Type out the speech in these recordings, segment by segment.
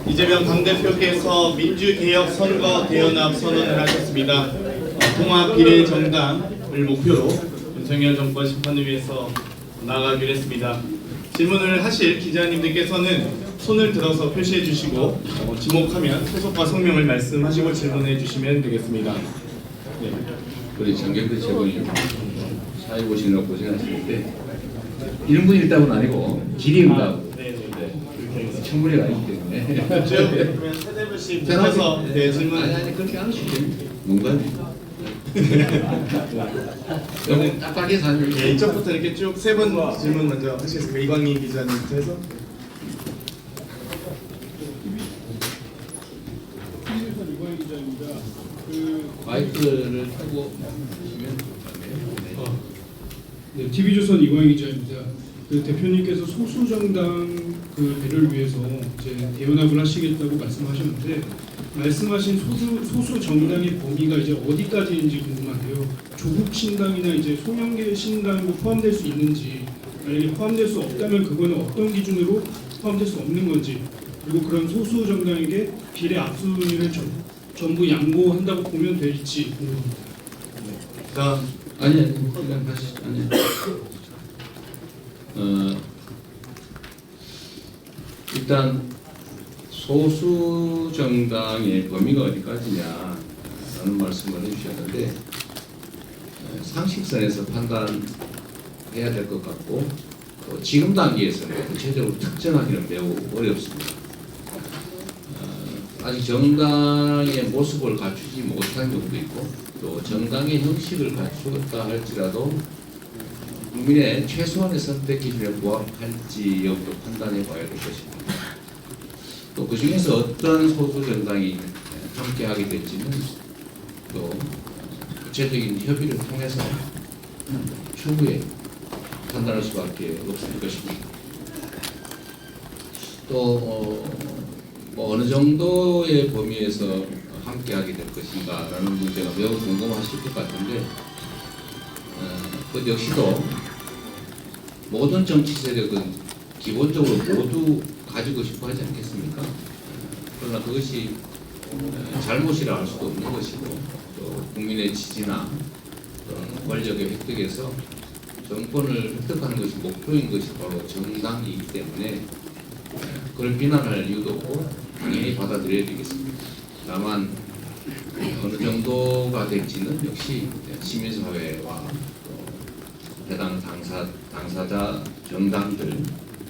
이재명 당대표께서 민주개혁 선거 대연합 선언을 하셨습니다. 통합 비례정당을 목표로 윤석열 정권 심판을 위해서 나아가기로 했습니다. 질문을 하실 기자님들께서는 손을 들어서 표시해 주시고 지목하면 소속과 성명을 말씀하시고 질문해 주시면 되겠습니다. 네. 우리 정경태 최고위원 사회 보시느라 고생하시는데 1분 1답은 아니고 질의응답 청문회가 아니기 때문에 그러면 세대분씩 붙어서 질문. 아니 그렇게 안 하시죠. 농담이에요. 너무 딱딱하게 사는 네, 이쪽부터 이렇게 쭉 세 분 질문 먼저 하시겠습니다. 이광희 기자님부터 해서. 이광희 기자입니다. 마이크를 켜고 하시면 네, TV조선 이광희 기자입니다. 대표님께서 소수정당 배를 위해서 이제 대연합을 하시겠다고 말씀하셨는데 말씀하신 소수 정당의 범위가 이제 어디까지인지 궁금한데요. 조국 신당이나 이제 송영길 신당도 포함될 수 있는지, 만약에 포함될 수 없다면 그거는 어떤 기준으로 포함될 수 없는 건지, 그리고 그런 소수 정당에게 비례 압수를 전부 양보한다고 보면 될지 궁금합니다. 자, 아니 그냥 다시 아니 일단 소수 정당의 범위가 어디까지냐라는 말씀을 해주셨는데 상식선에서 판단해야 될 것 같고 또 지금 단계에서는 구체적으로 특정하기는 매우 어렵습니다. 아직 정당의 모습을 갖추지 못한 경우도 있고 또 정당의 형식을 갖추었다 할지라도 국민의 최소한의 선택 기준에 부합할지 여부도 판단해 봐야 될 것입니다. 또 그 중에서 어떤 소수 정당이 함께하게 될지는 또 구체적인 협의를 통해서 추후에 판단할 수밖에 없을 것입니다. 또 뭐 어느 정도의 범위에서 함께하게 될 것인가라는 문제가 매우 궁금하실 것 같은데 그 역시도 모든 정치 세력은 기본적으로 모두 가지고 싶어 하지 않겠습니까? 그러나 그것이 잘못이라 할 수도 없는 것이고 또 국민의 지지나 또는 권력의 획득에서 정권을 획득하는 것이 목표인 것이 바로 정당이기 때문에 그걸 비난할 이유도 없고 당연히 받아들여야 되겠습니다. 다만 어느 정도가 될지는 역시 시민사회와 해당 당사자 정당들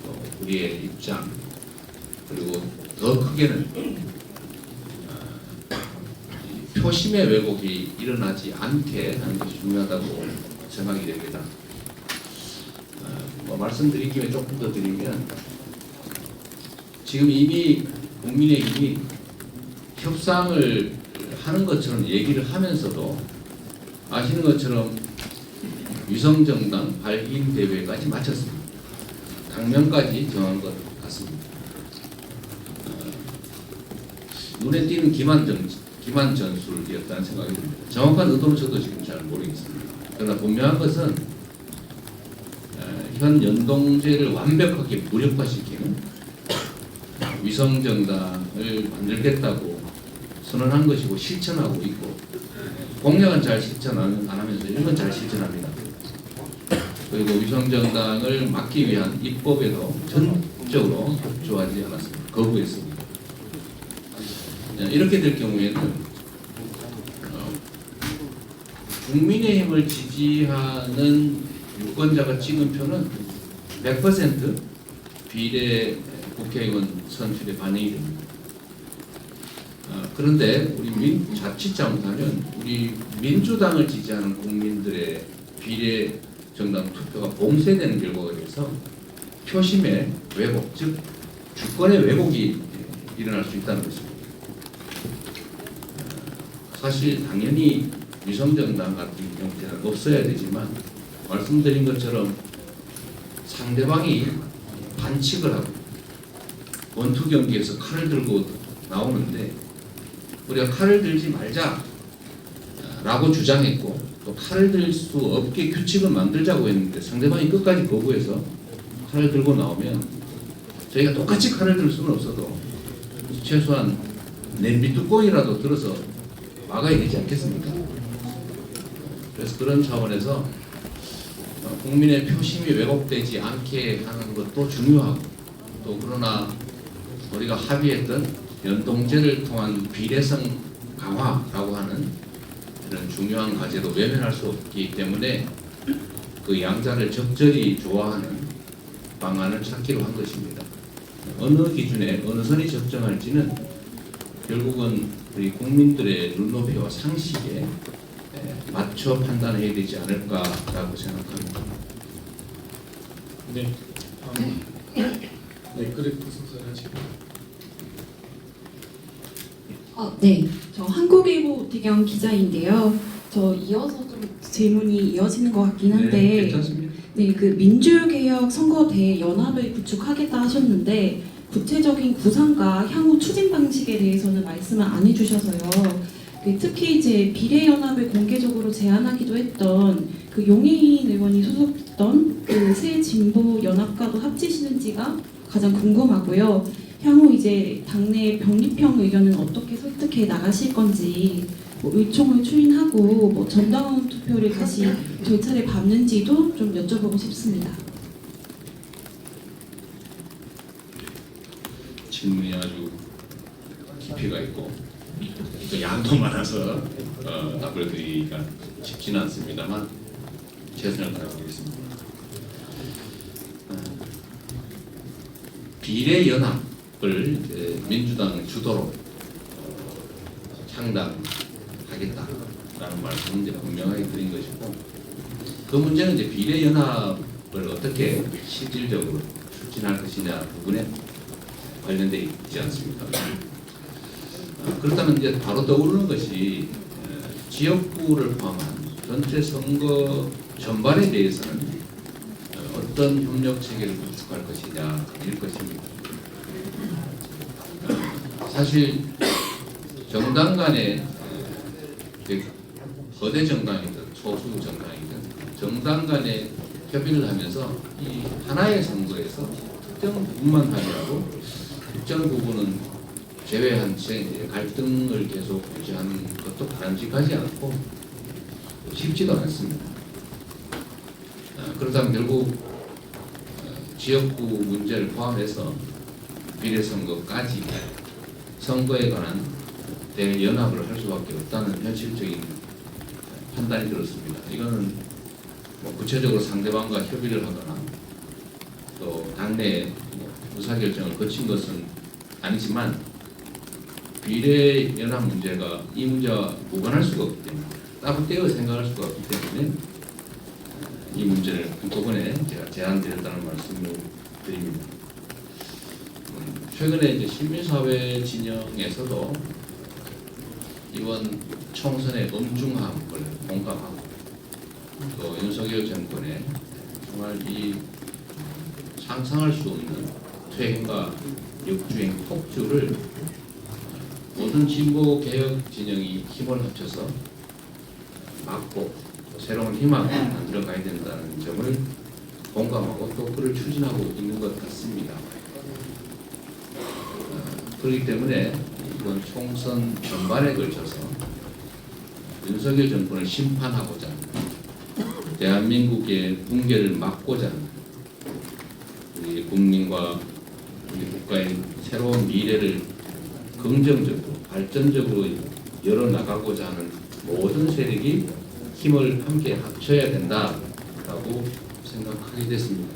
또 우리의 입장 그리고 더 크게는 표심의 왜곡이 일어나지 않게 하는 것이 중요하다고 생각이 됩니다. 말씀드린 김에 조금 더 드리면 지금 이미 국민의힘이 협상을 하는 것처럼 얘기를 하면서도 아시는 것처럼 위성정당 발인 대회까지 마쳤습니다. 당명까지 정한 것 같습니다. 눈에 띄는 기만 전술이었다는 생각이 듭니다. 정확한 의도는 저도 지금 잘 모르겠습니다. 그러나 분명한 것은 현 연동제를 완벽하게 무력화시키는 위성정당을 만들겠다고 선언한 것이고 실천하고 있고 공약은 잘 실천 안 하면서 이런 건 잘 실천합니다. 그리고 위성정당을 막기 위한 입법에도 전적으로 협조하지 않았습니다. 거부했습니다. 이렇게 될 경우에는 국민의힘을 지지하는 유권자가 찍은 표는 100% 비례 국회의원 선출에 반영이 됩니다. 그런데 우리 자칫 잘못하면 우리 민주당을 지지하는 국민들의 비례 정당 투표가 봉쇄되는 결과가 돼서 표심의 왜곡, 즉 주권의 왜곡이 일어날 수 있다는 것입니다. 사실 당연히 위성정당 같은 형태는 없어야 되지만 말씀드린 것처럼 상대방이 반칙을 하고 원투 경기에서 칼을 들고 나오는데 우리가 칼을 들지 말자 라고 주장했고 또 칼을 들 수 없게 규칙을 만들자고 했는데 상대방이 끝까지 거부해서 칼을 들고 나오면 저희가 똑같이 칼을 들 수는 없어도 최소한 냄비 뚜껑이라도 들어서 막아야 되지 않겠습니까? 그래서 그런 차원에서 국민의 표심이 왜곡되지 않게 하는 것도 중요하고, 또 그러나 우리가 합의했던 연동제를 통한 비례성 강화라고 하는 이런 중요한 과제도 외면할 수 없기 때문에 그 양자를 적절히 조화하는 방안을 찾기로 한 것입니다. 어느 기준에 어느 선이 적정할지는 결국은 우리 국민들의 눈높이와 상식에 맞춰 판단해야 되지 않을까라고 생각합니다. 네. 네, 그래 소설하시고. 네. 저 한국일보 대경 기자인데요. 저 이어서 좀 질문이 이어지는 것 같긴 한데, 네, 괜찮습니다. 네, 그 민주개혁 선거대 연합을 구축하겠다 하셨는데 구체적인 구상과 향후 추진 방식에 대해서는 말씀을 안 해주셔서요. 특히 이제 비례연합을 공개적으로 제안하기도 했던 그 용해인 의원이 소속했던 그 새진보연합과도 합치시는지가 가장 궁금하고요. 향후 이제 당내 병립형 의견은 어떻게 설득해 나가실 건지, 뭐 의총을 추인하고 뭐 전당원 투표를 다시 절차를 밟는지도 좀 여쭤보고 싶습니다. 질문이 아주 깊이가 있고 또 양도 많아서 답을 드리기가 쉽지는 않습니다만 최선을 다해보겠습니다. 비례연합을 민주당 주도로 창당하겠다라는 말씀을 이제 분명하게 드린 것이고, 그 문제는 이제 비례연합을 어떻게 실질적으로 추진할 것이냐 부분에 관련되어 있지 않습니까? 그렇다면 이제 바로 떠오르는 것이 지역구를 포함한 전체 선거 전반에 대해서는 어떤 협력 체계를 구축할 것이냐일 것입니다. 사실 정당 간에 거대 정당이든 소수 정당이든 정당 간에 협의를 하면서 이 하나의 선거에서 특정 부분만 하더라도 특정 부분은 제외한 채 갈등을 계속 유지하는 것도 바람직하지 않고 쉽지도 않습니다. 그렇다면 결국 지역구 문제를 포함해서 비례선거까지 선거에 관한 대연합을 할 수밖에 없다는 현실적인 판단이 들었습니다. 이거는 뭐 구체적으로 상대방과 협의를 하거나 또 당내 의사결정을 거친 것은 아니지만 비례연합 문제가 이 문제와 무관할 수가 없기 때문에, 따로 떼어 생각할 수가 없기 때문에 이 문제를 한꺼번에 제가 제안드렸다는 말씀을 드립니다. 최근에 이제 시민사회 진영에서도 이번 총선의 엄중함을 공감하고 또 윤석열 정권의 정말 이 상상할 수 없는 퇴행과 역주행 폭주를 모든 진보 개혁 진영이 힘을 합쳐서 막고 새로운 희망을 만들어 가야 된다는 점을 공감하고 또 그를 추진하고 있는 것 같습니다. 그렇기 때문에 이번 총선 전반에 걸쳐서 윤석열 정권을 심판하고자 대한민국의 붕괴를 막고자 우리 국민과 우리 국가의 새로운 미래를 긍정적으로 발전적으로 열어나가고자 하는 모든 세력이 힘을 함께 합쳐야 된다라고 생각하게 됐습니다.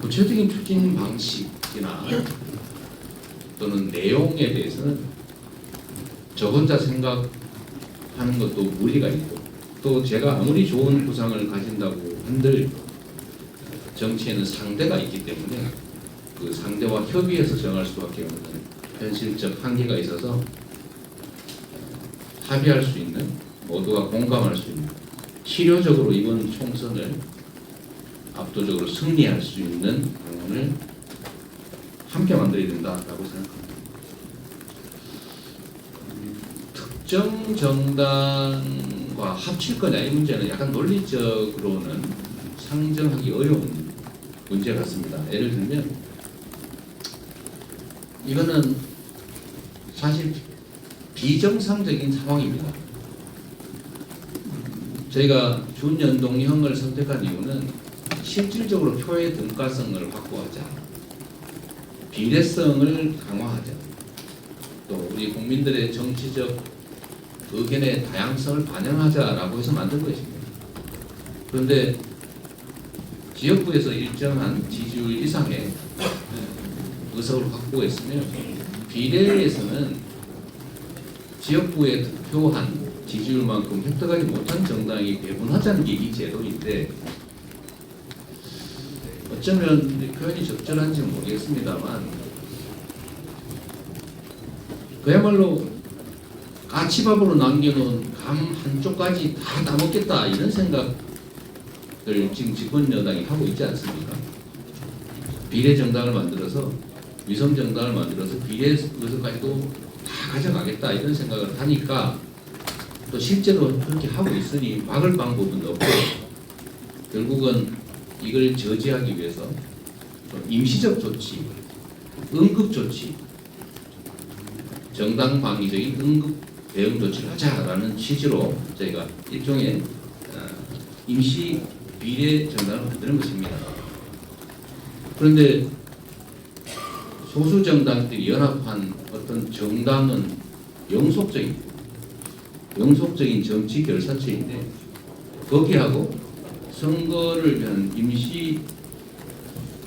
구체적인 추진 방식이나 또는 내용에 대해서는 저 혼자 생각하는 것도 무리가 있고, 또 제가 아무리 좋은 구상을 가진다고 한들 정치에는 상대가 있기 때문에 그 상대와 협의해서 정할 수밖에 없는 현실적 한계가 있어서 합의할 수 있는, 모두가 공감할 수 있는, 실효적으로 이번 총선을 압도적으로 승리할 수 있는 방안을 함께 만들어야 된다라고 생각합니다. 특정 정당과 합칠 거냐 이 문제는 약간 논리적으로는 상정하기 어려운 문제 같습니다. 예를 들면 이거는 사실 비정상적인 상황입니다. 저희가 준연동형을 선택한 이유는 실질적으로 표의 등가성을 확보하자, 비례성을 강화하자, 또 우리 국민들의 정치적 의견의 다양성을 반영하자라고 해서 만든 것입니다. 그런데 지역구에서 일정한 지지율 이상의 의석을 확보했으면 비례에서는 지역구에 득표한 지지율만큼 획득하지 못한 정당이 배분하자는 게 이 제도인데, 어쩌면 표현이 적절한지는 모르겠습니다만 그야말로 까치밥으로 남겨놓은 감 한쪽까지 다 따먹겠다 이런 생각을 지금 집권 여당이 하고 있지 않습니까? 비례 정당을 만들어서, 위성 정당을 만들어서 비례 의석까지도 다 가져가겠다 이런 생각을 하니까, 또 실제로 그렇게 하고 있으니 막을 방법은 없고, 결국은 이걸 저지하기 위해서 좀 임시적 조치, 응급 조치, 정당 방위적인 응급 대응 조치를 하자라는 취지로 저희가 일종의 임시 비례 정당을 만드는 것입니다. 그런데 소수 정당들이 연합한 어떤 정당은 영속적인 정치 결사체인데, 거기하고 선거를 위한 임시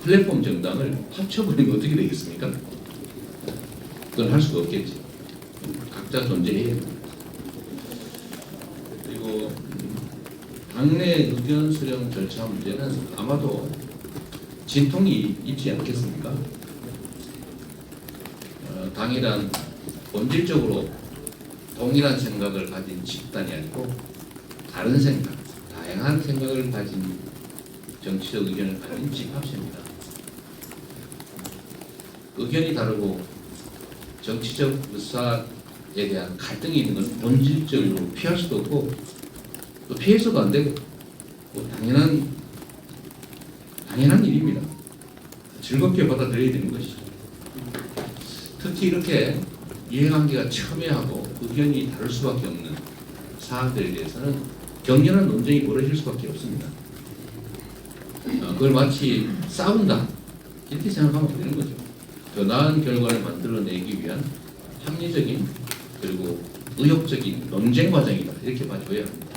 플랫폼 정당을 합쳐버리면 어떻게 되겠습니까? 그건 할 수가 없겠지. 각자 존재해야 됩니다. 그리고 당내 의견 수렴 절차 문제는 아마도 진통이 있지 않겠습니까? 당이란 본질적으로 동일한 생각을 가진 집단이 아니고 다른 생각, 다양한 생각을 가진 정치적 의견을 가진 집합체입니다. 의견이 다르고 정치적 의사에 대한 갈등이 있는 건 본질적으로 피할 수도 없고, 또 피해서도 안 되고, 뭐 당연한 일입니다. 즐겁게 받아들여야 되는 것이죠. 특히 이렇게 이해관계가 첨예하고 의견이 다를 수밖에 없는 사안들에 대해서는 격렬한 논쟁이 벌어질 수밖에 없습니다. 그걸 마치 싸운다 이렇게 생각하면 안 되는 거죠. 더 나은 결과를 만들어내기 위한 합리적인 그리고 의욕적인 논쟁 과정이다 이렇게 봐줘야 합니다.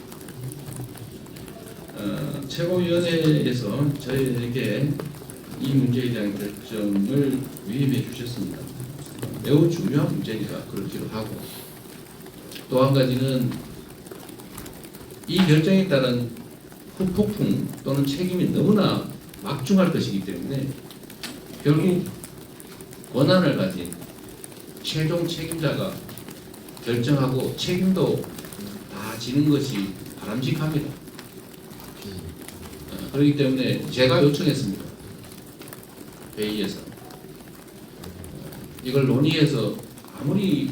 최고위원회에서 저희에게 이 문제에 대한 결정을 위임해 주셨습니다. 매우 중요한 문제니까 그렇기도 하고, 또 한 가지는 이 결정에 따른 후폭풍 또는 책임이 너무나 막중할 것이기 때문에 결국 권한을 가진 최종 책임자가 결정하고 책임도 다 지는 것이 바람직합니다. 그렇기 때문에 제가 요청했습니다. 회의에서 이걸 논의해서 아무리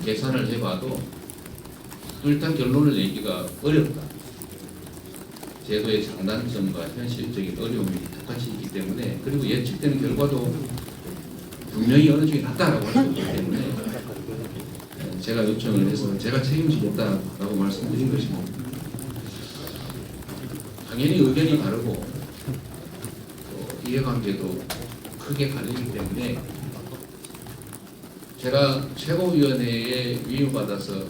계산을 해봐도 일단 결론을 내기가 어렵다. 제도의 장단점과 현실적인 어려움이 똑같이 있기 때문에, 그리고 예측되는 결과도 분명히 어느 쪽이 낫다라고 할 수 있기 때문에 제가 요청을 해서 제가 책임지겠다라고 말씀드린 것입니다. 당연히 의견이 다르고 또 이해관계도 크게 갈리기 때문에 제가 최고위원회에 위임받아서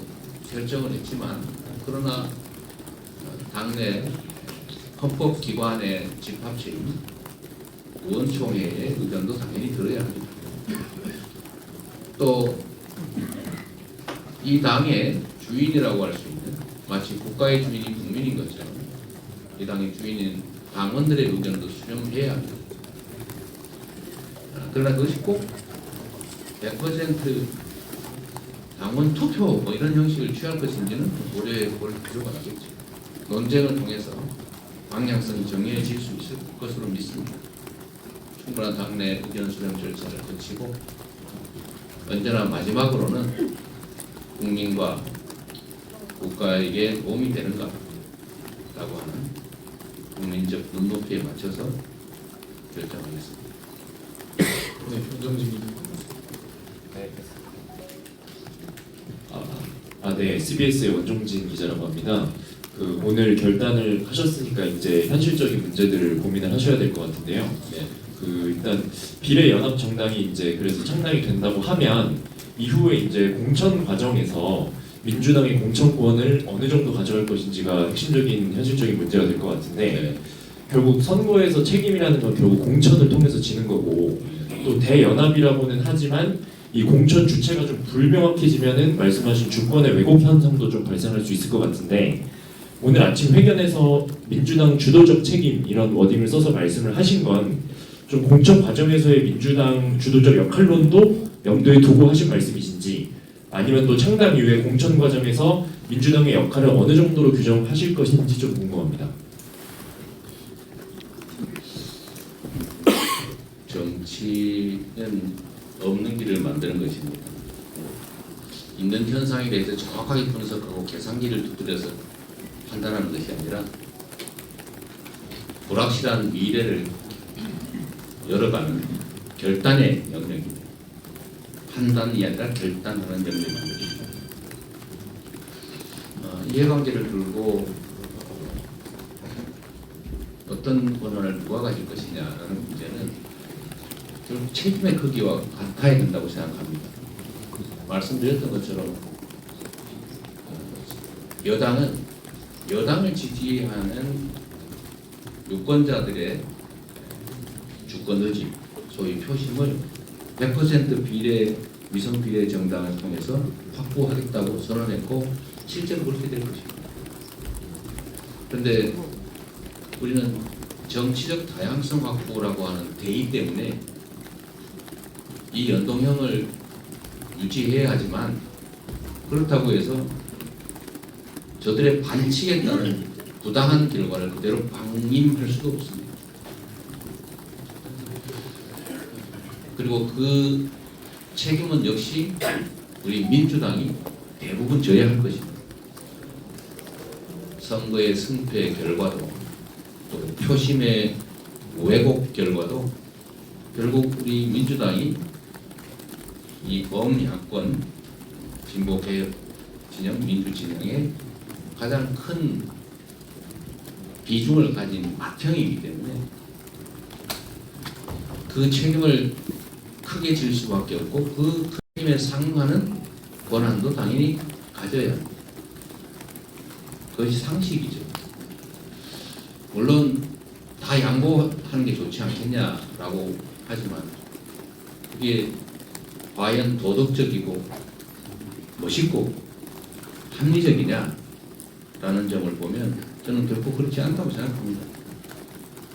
결정을 했지만, 그러나 당내 헌법기관의 집합체인 의원총회의 의견도 당연히 들어야 합니다. 또 이 당의 주인이라고 할 수 있는, 마치 국가의 주인이 국민인 것처럼 이 당의 주인인 당원들의 의견도 수렴해야 합니다. 그러나 그것이 꼭 100% 당원 투표 뭐 이런 형식을 취할 것인지는 고려해 볼 필요가 있겠죠. 논쟁을 통해서 방향성이 정해질 수 있을 것으로 믿습니다. 충분한 당내 의견 수렴 절차를 거치고 언제나 마지막으로는 국민과 국가에게 도움이 되는가라고 하는 국민적 눈높이에 맞춰서 결정하겠습니다. 네, 변정진입니다. 네, SBS의 원종진 기자라고 합니다. 오늘 결단을 하셨으니까 이제 현실적인 문제들을 고민을 하셔야 될 것 같은데요. 네. 일단 비례연합 정당이 이제 그래서 창당이 된다고 하면 이후에 이제 공천 과정에서 민주당의 공천권을 어느 정도 가져갈 것인지가 핵심적인 현실적인 문제가 될 것 같은데 네. 결국 선거에서 책임이라는 건 결국 공천을 통해서 지는 거고 또 대연합이라고는 하지만 이 공천 주체가 좀 불명확해지면은 말씀하신 주권의 왜곡 현상도 좀 발생할 수 있을 것 같은데 오늘 아침 회견에서 민주당 주도적 책임 이런 워딩을 써서 말씀을 하신 건 좀 공천 과정에서의 민주당 주도적 역할론도 염두에 두고 하신 말씀이신지 아니면 또 창당 이후에 공천 과정에서 민주당의 역할을 어느 정도로 규정하실 것인지 좀 궁금합니다. 정치는 없는 길을 만드는 것입니다. 있는 현상에 대해서 정확하게 분석하고 계산기를 두드려서 판단하는 것이 아니라 불확실한 미래를 열어가는 결단의 영역입니다. 판단이 아니라 결단하는 영역입니다. 이해관계를 두고 어떤 권한을 누가 가질 것이냐라는 문제는 결국 책임의 크기와 같아야 된다고 생각합니다. 말씀드렸던 것처럼 여당은 여당을 지지하는 유권자들의 주권 의지, 소위 표심을 100% 비례 위성 비례 정당을 통해서 확보하겠다고 선언했고 실제로 그렇게 될 것입니다. 그런데 우리는 정치적 다양성 확보라고 하는 대의 때문에 이 연동형을 유지해야 하지만 그렇다고 해서 저들의 반칙에 따른 부당한 결과를 그대로 방임할 수도 없습니다. 그리고 그 책임은 역시 우리 민주당이 대부분 져야 할 것입니다. 선거의 승패 결과도 또 표심의 왜곡 결과도 결국 우리 민주당이 이 범야권 진보개혁 진영 민주진영의 가장 큰 비중을 가진 맏형이기 때문에 그 책임을 크게 질 수밖에 없고 그 책임에 상응하는 권한도 당연히 가져야 합니다. 그것이 상식이죠. 물론 다 양보하는 게 좋지 않겠냐라고 하지만 그게 과연 도덕적이고 멋있고 합리적이냐라는 점을 보면 저는 결코 그렇지 않다고 생각합니다.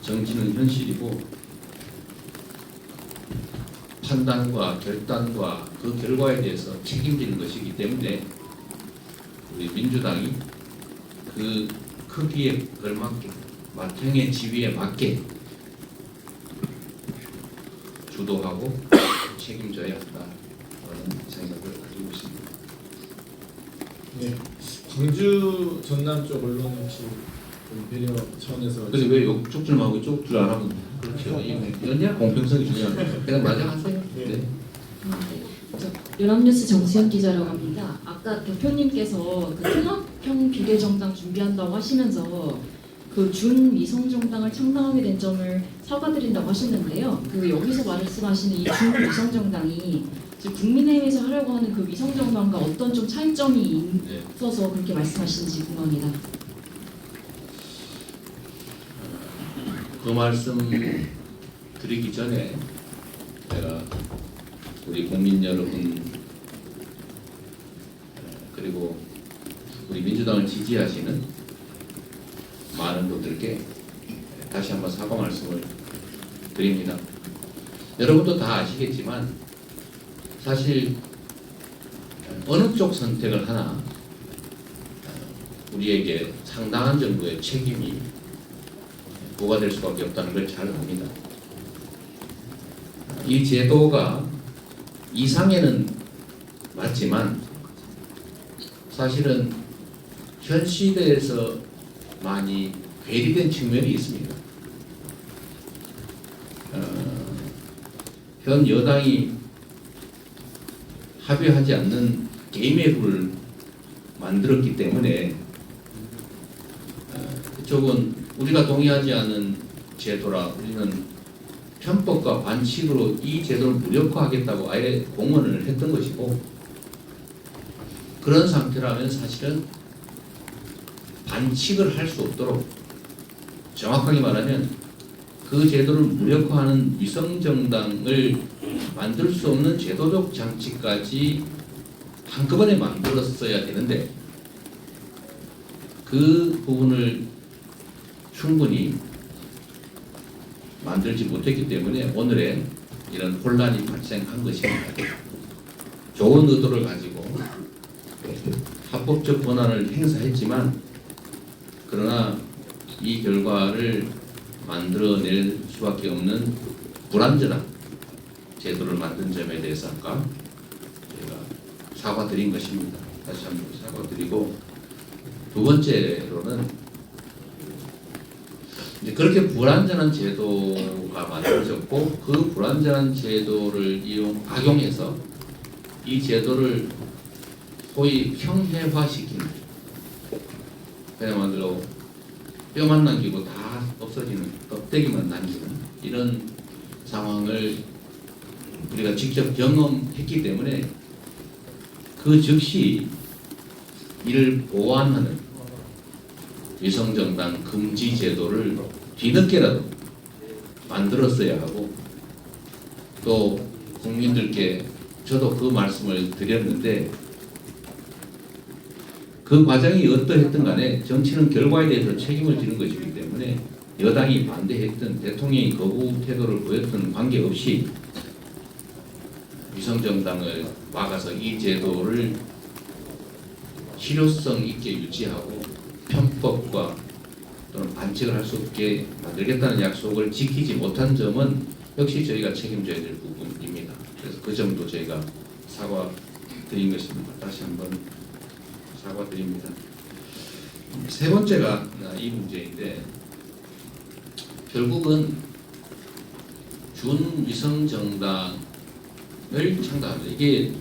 정치는 현실이고 판단과 결단과 그 결과에 대해서 책임지는 것이기 때문에 우리 민주당이 그 크기에 걸맞게 맏형의 지위에 맞게 주도하고 책임져야 한다는 생각을 가지고 있습니다. 네, 광주 전남 쪽 언론 혹시 배려 차원에서 근데 왜 이쪽 줄 말고 이쪽 줄 안 하면 그렇죠. 연야 공평성이 중요합니다. 그냥 맞아 하세요. 네. 연합뉴스 정수현 기자라고 합니다. 아까 대표님께서 그 통합형 비례정당 준비한다고 하시면서 그 준위성정당을 창당하게 된 점을 사과드린다고 하셨는데요. 그 여기서 말씀하시는 이 준위성정당이 국민의힘에서 하려고 하는 그 위성정당과 어떤 좀 차이점이 있어서 그렇게 말씀하시는지 궁금합니다. 그 말씀 드리기 전에 제가 우리 국민 여러분 그리고 우리 민주당을 지지하시는 많은 분들께 다시 한번 사과 말씀을 드립니다. 여러분도 다 아시겠지만 사실 어느 쪽 선택을 하나 우리에게 상당한 정도의 책임이 부과될 수밖에 없다는 걸 잘 압니다. 이 제도가 이상에는 맞지만 사실은 현 시대에서 많이 괴리된 측면이 있습니다. 현 여당이 합의하지 않는 게임의 룰을 만들었기 때문에 그쪽은 우리가 동의하지 않은 제도라 우리는 편법과 반칙으로 이 제도를 무력화하겠다고 아예 공언을 했던 것이고, 그런 상태라면 사실은 반칙을 할 수 없도록, 정확하게 말하면 그 제도를 무력화하는 위성정당을 만들 수 없는 제도적 장치까지 한꺼번에 만들었어야 되는데, 그 부분을 충분히 만들지 못했기 때문에 오늘의 이런 혼란이 발생한 것입니다. 좋은 의도를 가지고 합법적 권한을 행사했지만, 그러나 이 결과를 만들어낼 수밖에 없는 불완전한 제도를 만든 점에 대해서 아까 제가 사과드린 것입니다. 다시 한번 사과드리고, 두 번째로는 이제 그렇게 불완전한 제도가 만들어졌고, 그 불완전한 제도를 악용해서 이 제도를 소위 형해화시키는, 그야말로 뼈만 남기고 다 없어지는, 껍데기만 남기는 이런 상황을 우리가 직접 경험했기 때문에 그 즉시 이를 보완하는 위성정당 금지 제도를 뒤늦게라도 만들었어야 하고, 또 국민들께 저도 그 말씀을 드렸는데, 그 과정이 어떠했든 간에 정치는 결과에 대해서 책임을 지는 것이기 때문에 여당이 반대했든 대통령이 거부 태도를 보였든 관계없이 위성정당을 막아서 이 제도를 실효성 있게 유지하고 편법과 또는 반칙을 할 수 없게 만들겠다는 약속을 지키지 못한 점은 역시 저희가 책임져야 될 부분입니다. 그래서 그 점도 저희가 사과드린 것입니다. 다시 한번 사과드립니다. 세 번째가 이 문제인데, 결국은 준위성정당을 창당합니다. 이게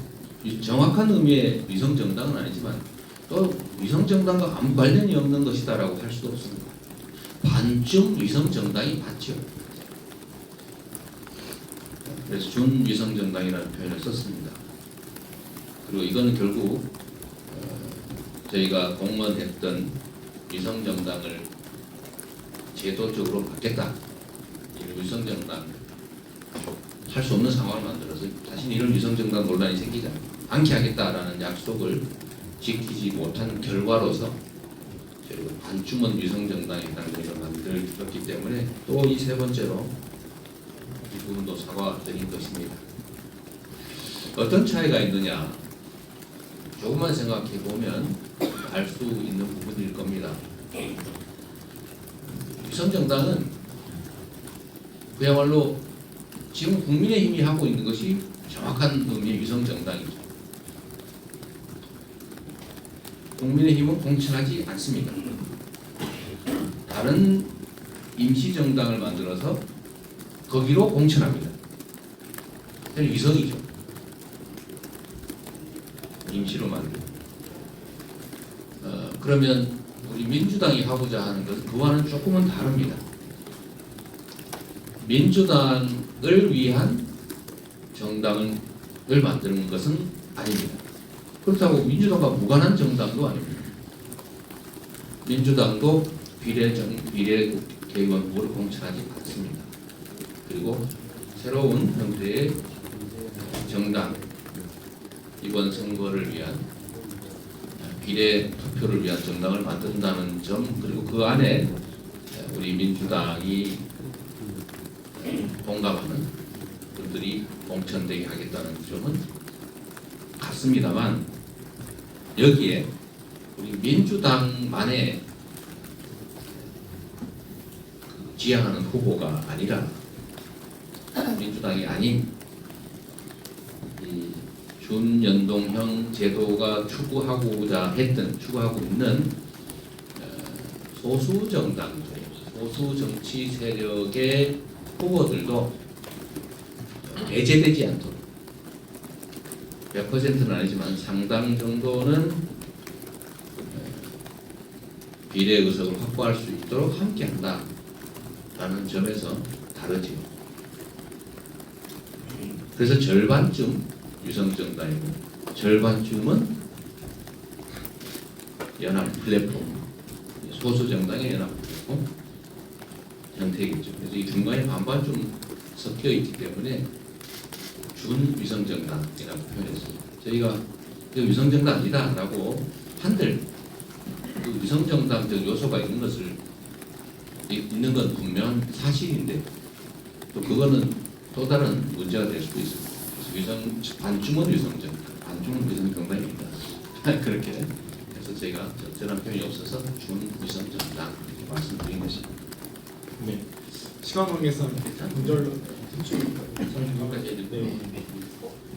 정확한 의미의 위성정당은 아니지만 또 위성정당과 아무 관련이 없는 것이다라고 할 수도 없습니다. 반쯤 위성정당이 맞죠. 그래서 준위성정당이라는 표현을 썼습니다. 그리고 이거는 결국 저희가 공언했던 위성정당을 제도적으로 받겠다, 위성정당 할 수 없는 상황을 만들어서 다시 이런 위성정당 논란이 생기지 않게 하겠다라는 약속을 지키지 못한 결과로서 저희가 반주문 위성정당에 당을 만들었기 때문에 또 이 세 번째로 이 부분도 사과드린 것입니다. 어떤 차이가 있느냐, 조금만 생각해 보면 알 수 있는 부분일 겁니다. 위성정당은 그야말로 지금 국민의힘이 하고 있는 것이 정확한 의미의 위성정당이죠. 국민의힘은 공천하지 않습니다. 다른 임시정당을 만들어서 거기로 공천합니다. 위성이죠. 임시로 만들고. 그러면 우리 민주당이 하고자 하는 것은 그와는 조금은 다릅니다. 민주당을 위한 정당을 만드는 것은 아닙니다. 그렇다고 민주당과 무관한 정당도 아닙니다. 민주당도 비례 개의원 후보를 공천하지 않습니다. 그리고 새로운 형태의 정당, 이번 선거를 위한 비례 투표를 위한 정당을 만든다는 점, 그리고 그 안에 우리 민주당이 공감하는 분들이 공천되게 하겠다는 점은 같습니다만, 여기에 우리 민주당만의 지향하는 후보가 아니라 민주당이 아닌 이 준연동형 제도가 추구하고 있는 소수 정당들, 소수 정치 세력의 후보들도 배제되지 않도록 100%는 아니지만 상당 정도는 비례 의석을 확보할 수 있도록 함께한다라는 점에서 다르지요. 그래서 절반쯤 위성정당이고 절반쯤은 연합 플랫폼, 소수 정당의 연합 플랫폼 형태겠죠. 그래서 이 중간에 반반 좀 섞여 있기 때문에 준위성정당이라고 표현했습니다. 저희가 이거 위성정당 아니다라고 한들 그 위성정당적 요소가 있는 건 분명한 사실인데 또 그거는 또 다른 문제가 될 수도 있습니다. 그래서 반쯤은 위성정당, 반쯤은 위성정당입니다. 그렇게 해서 저희가 적절한 표현이 없어서 준위성정당 이렇게 말씀드린 것입니다. 네. 시간 관계상 분절론 여기까지 해드릴게요.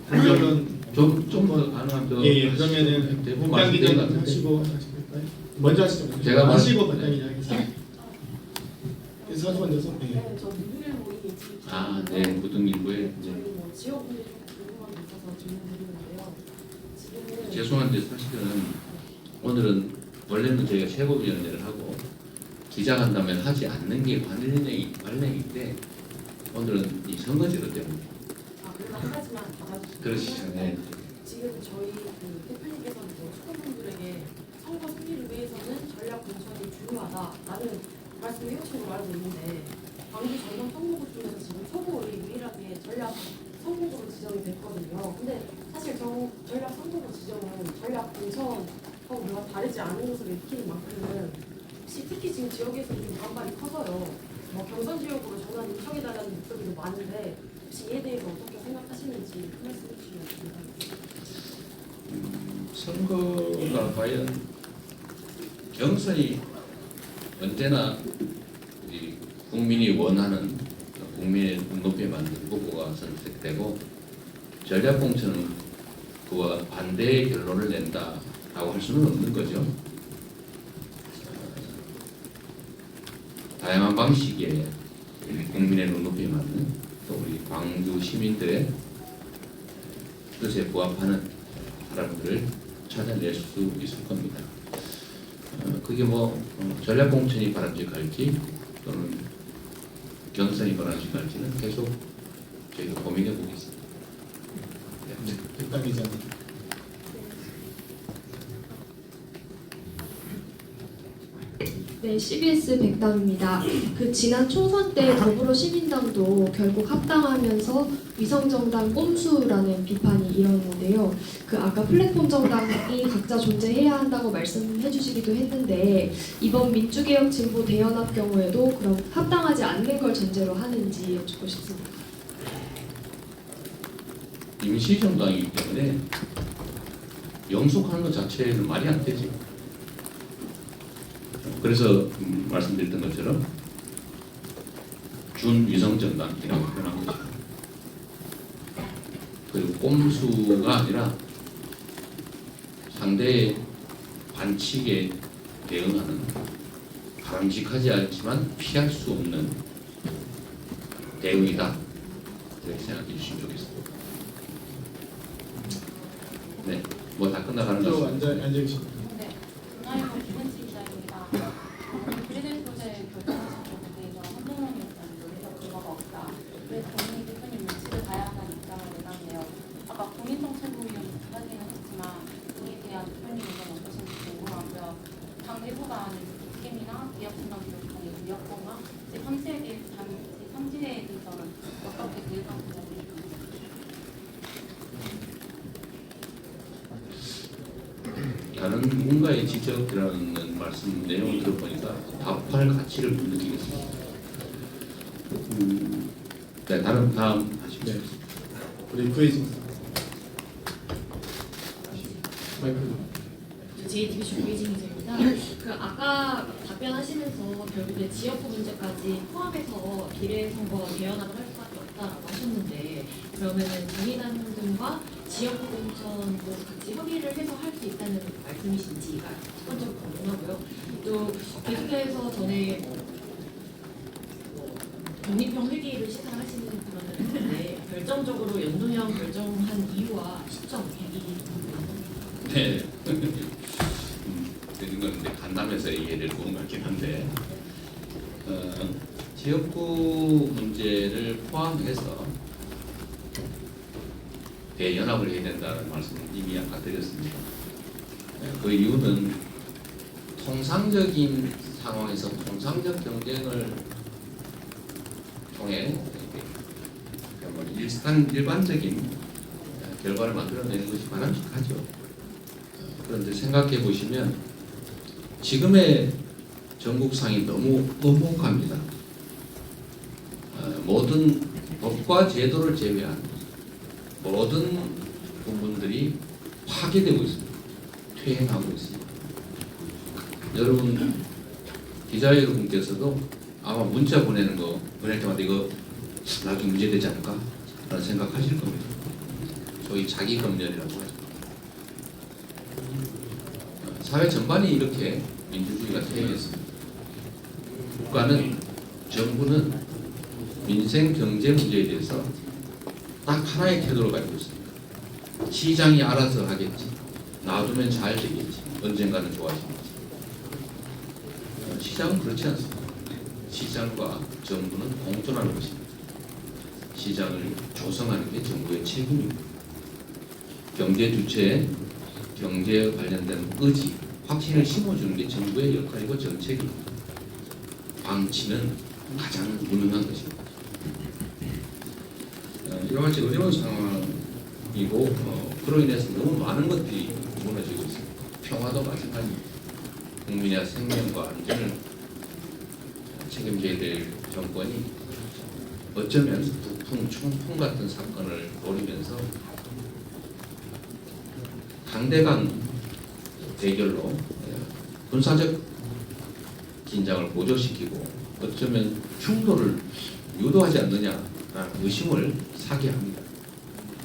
분절론 좀더 가능하면 예, 그러면은 대부분 부장님 말씀드린 것 같은데 하시고 하실까요? 먼저 하시죠. 제가 하시고 말- 부장님 하겠습니다. 그래서 먼저서 네. 저 누구를 모이게 아, 네, 무등일보에 저희 뭐 지역분들이 좀 궁금한 게 있어서 질문드리는데요. 지금은 죄송한데 사실은 오늘은 원래는 저희가 최고위원회를 하고 기자간담회를 하지 않는 게 관례인데 오늘은 이 선거제도 때문에 그래서 한 가지만 받아주시면 그러시죠. 네. 지금 저희 그 대표님께서는 수도분들에게 선거 승리를 위해서는 전략 공천이 중요하다라는 말씀을 해오신 걸로 알고 있는데 광주 전남 선거구 중에서 지금 서구의 유일하게 전략 선거구로 지정이 됐거든요. 근데 사실 전략 선거구 지정은 전략 공천하고 뭐가 다르지 않은 것으로 익히는 만큼 혹시 특히 지금 지역에서 좀 반발이 커서요. 뭐 경선 지역으로 전환 요청해달라는 목소리도 많은데 혹시 이에 대해서 어떻게 생각하시는지 말씀해 주시면 감사하겠습니다. 선거가 과연 경선이 언제나 우리 국민이 원하는 국민의 눈높이에 맞는 후보가 선택되고 전략공천은 그와 반대의 결론을 낸다라고 할 수는 없는 거죠. 다양한 방식의 국민의 눈높이에 맞는 또 우리 광주 시민들의 뜻에 부합하는 사람들을 찾아낼 수 있을 겁니다. 그게 뭐 전략 공천이 바람직할지 또는 경선이 바람직할지는 계속 저희가 고민해 보겠습니다. 백담 기자. 네, CBS 백담입니다. 그 지난 총선 때 더불어시민당도 결국 합당하면서 위성정당 꼼수라는 비판이 일었는데요. 그 아까 플랫폼 정당이 각자 존재해야 한다고 말씀해주시기도 했는데 이번 민주개혁 진보 대연합 경우에도 그럼 합당하지 않는 걸 전제로 하는지 여쭙고 싶습니다. 임시정당이기 때문에 영속하는 것 자체는 말이 안 되죠. 그래서 말씀드렸던 것처럼 준위성정당이라고 표현한 거죠. 그리고 꼼수가 아니라 상대의 반칙에 대응하는 바람직하지 않지만 피할 수 없는 대응이다. 이렇게 생각해 주시면 좋겠습니다. 네, 뭐 다 끝나가는 것 또 같습니다. 앉아계십니다. 네, 중앙일보 김은지 기자입니다. 비례대표 표제 결정하신 부분에 대해서 한동훈이었다는 논의적 근거가 없다. 왜 본인이 대표님 눈치를 봐야 한다는 입장을 내놨네요. 아까 국민정책위원회 하기는 했지만 이에 대한 대표님 의견 어떠신지 궁금하고요. 당 내부가 아닌 스캠이나 기업신당 기록상의 위협범과 제3지에 대해서는 어떻게 대응하고 있는지 다른 누군가의 지적이라는 말씀 내용을 들어보니까 답할 가치를 느끼겠습니다. 네, 다음 하시죠. 네. 우리 구혜진 마이크. JTBC 구혜진 기자입니다. 그 아까 답변하시면서 결국에 지역구 문제까지 포함해서 비례선거 대연합을 할 수밖에 없다라고 하셨는데 그러면은 정의당 등과 지역구 공천도 같이 협의를 해서 할 수 있다는 말씀이신지가 첫 번째로 궁금하고요. 또 계속해서 전에 독립형 회계를 시사하시는 그런 건데 결정적으로 연동형 결정한 이유와 시점 네. 드린 건데 간담해서 이해를 본 것 같긴 한데 지역구 문제를 포함해서 대연합을 해야 된다는 말씀을 이미 아까 드렸습니다. 그 이유는 통상적인 상황에서 통상적 경쟁을 통해 일반적인 결과를 만들어내는 것이 바람직하죠. 그런데 생각해 보시면 지금의 전국상이 너무 엄혹합니다. 모든 법과 제도를 제외한 모든 부분들이 파괴되고 있습니다. 퇴행하고 있습니다. 여러분 기자 여러분께서도 아마 문자 보낼 때마다 이거 나중에 문제되지 않을까 라는 생각하실 겁니다. 소위 자기 검열이라고 하죠. 사회 전반이 이렇게 민주주의가 퇴행했습니다. 국가는 정부는 민생 경제 문제에 대해서 딱 하나의 태도를 가지고 있습니다. 시장이 알아서 하겠지. 놔두면 잘 되겠지. 언젠가는 좋아지겠지. 시장은 그렇지 않습니다. 시장과 정부는 공존하는 것입니다. 시장을 조성하는 게 정부의 책임입니다. 경제 주체에 경제에 관련된 의지, 확신을 심어주는 게 정부의 역할이고 정책입니다. 방치는 가장 무능한 것입니다. 이와 같이 어려운 상황이고 그로 인해서 너무 많은 것들이 무너지고 있습니다. 평화도 마찬가지입니다. 국민의 생명과 안전을 책임져야 될 정권이 어쩌면 북풍, 총풍 같은 사건을 노리면서 강대강 대결로 군사적 긴장을 고조시키고 어쩌면 충돌을 유도하지 않느냐라는 의심을 사게 합니다.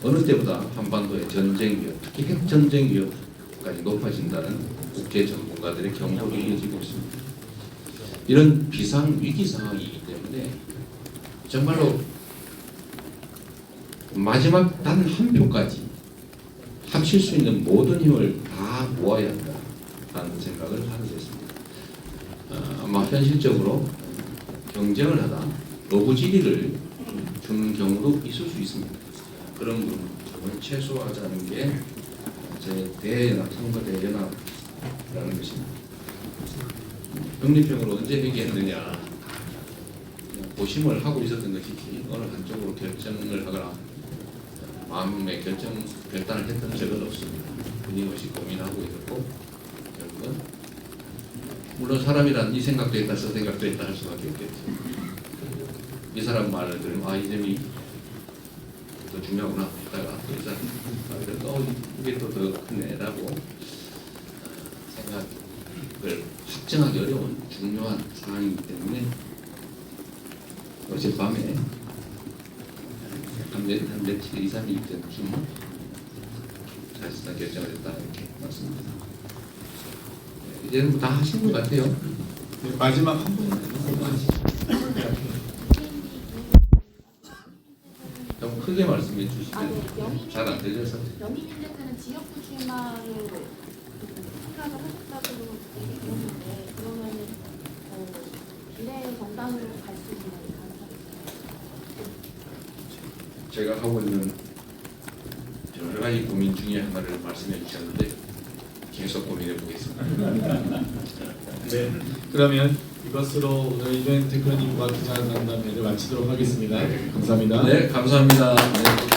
어느 때보다 한반도의 전쟁 위협, 특히 핵전쟁 위협까지 높아진다는 국제 전문가들의 경고가 이어지고 있습니다. 이런 비상 위기 상황이기 때문에 정말로 마지막 단 한 표까지 합칠 수 있는 모든 힘을 다 모아야 한다는 생각을 하게 됐습니다. 아마 현실적으로 경쟁을 하다 러브지리를 주는 경우도 있을 수 있습니다. 그런 부분을 최소화하자는 게 제 대연합, 선거 대연합이라는 것입니다. 독립형으로 언제 회귀했느냐 고심을 하고 있었던 것이지 어느 한쪽으로 결정을 하거나 마음의 결단을 했던 적은 없습니다. 끊임없이 고민하고 있었고 결국은 물론 사람이란 이 생각도 있다 저 생각도 있다 할 수밖에 없겠죠. 이 사람 말을 들으면 이 점이 더 중요하구나 했다가 또 이 사람 말을 들으면 이게 또 더 크네라고 생각을 확정하기 어려운 중요한 상황이기 때문에 어젯밤에 한 며칠 2, 3일 전쯤 사실상 결정을 했다 이렇게 말씀드립니다. 이제는 다 하신 것 같아요. 네, 마지막 한 분. 너무 크게 말씀해 주시면 잘 안 들려서. 영희민주에서는 지역구 출마를 생각을 하셨다고 얘기 들었는데 그러면은 비례 정당으로 갈 수 있는 가능성이 있나요? 제가 하고 있는 여러 가지 고민 중에 하나를 말씀해 주셨는데 계속 고민해 보겠습니다. 네, 그러면 이것으로 오늘 이벤트 대표님과 기자간담회를 마치도록 하겠습니다. 감사합니다. 네, 감사합니다. 네.